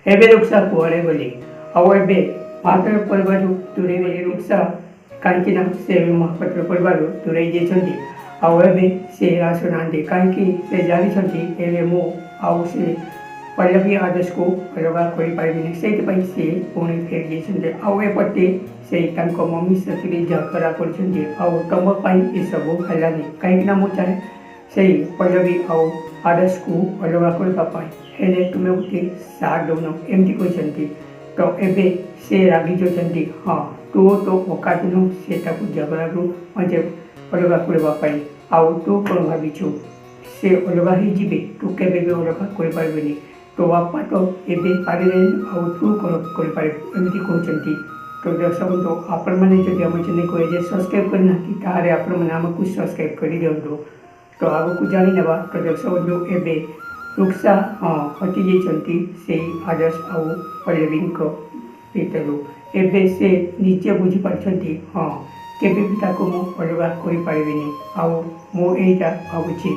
ଏବେ ରୁକ୍ସା କୁଆଡ଼େ ଗଲେ? ଆଉ ଏବେ ମହାପାତ୍ର ପରିବାରରୁ ଦୂରେଇ ଗଲେ ରୁକ୍ସା, କାହିଁକି ନା ସେ ଏବେ ମହାପାତ୍ର ପରିବାରରୁ ଦୂରେଇ ଯାଇଛନ୍ତି। ଆଉ ଏବେ ସେ ଆସୁନାହାନ୍ତି, କାହିଁକି ସେ ଜାଣିଛନ୍ତି ଏବେ ମୁଁ ଆଉ ସେ ପଲ୍ଲବୀ ଆଦର୍ଶକୁ ଅଲଗା କରିପାରିବିନି। ସେଇଥିପାଇଁ ସେ ପୁଣି ଫେରି ଯାଇଛନ୍ତି। ଆଉ ଏପଟେ ସେ ତାଙ୍କ ମମି ସାଥିରେ ଝଗଡ଼ା କରିଛନ୍ତି। ଆଉ ତମ ପାଇଁ ଏସବୁ ହେଲାନି, କାହିଁକି ନା ମୁଁ ଚାହେଁ ସେଇ ପଲ୍ଲବୀ ଆଉ ଆଦର୍ଶକୁ ଅଲଗା କରିବା ପାଇଁ, ହେଲେ ତୁମେ ମୋତେ ସାଥ ଦେଉନ, ଏମିତି କହିଛନ୍ତି। ତ ଏବେ ସେ ରାଗି ଯାଉଛନ୍ତି। ହଁ, ତୁ ତ ଅକାତ ନୁହଁ ସେ ତାକୁ ଝଗଡ଼ାରୁ ମତେ ଅଲଗା କରିବା ପାଇଁ। ଆଉ ତୁ କ'ଣ ଭାବିଛୁ ସେ ଅଲଗା ହେଇଯିବେ? ତୁ କେବେ ବି ଅଲଗା କରିପାରିବିନି। ତୋ ବାପା ତ ଏବେ ପାରିଲେନି, ଆଉ ତୁ କ'ଣ କରିପାରିବୁ, ଏମିତି କହୁଛନ୍ତି। ତ ଦର୍ଶକ ବନ୍ଧୁ, ଆପଣମାନେ ଯଦି ଆମ ଚ୍ୟାନେଲକୁ ଏଯାଏଁ ସବସ୍କ୍ରାଇବ୍ କରିନାହାନ୍ତି ତାହେଲେ ଆପଣମାନେ ଆମକୁ ସବସ୍କ୍ରାଇବ୍ କରିଦିଅନ୍ତୁ। ତ ଆଗକୁ ଜାଣିନେବା। ତ ଦର୍ଶକ ବନ୍ଧୁ, ଏବେ ରୁକ୍ସା ହଟି ଯାଇଛନ୍ତି ସେଇ ଆଦର୍ଶ ଆଉ ପଲ୍ଲବୀଙ୍କ ଭିତରୁ। ଏବେ ସେ ନିଜେ ବୁଝିପାରୁଛନ୍ତି, ହଁ କେବେ ବି ତାକୁ ମୁଁ ଅଲଗା କରିପାରିବିନି। ଆଉ ମୁଁ ଏଇଟା ଭାବୁଛି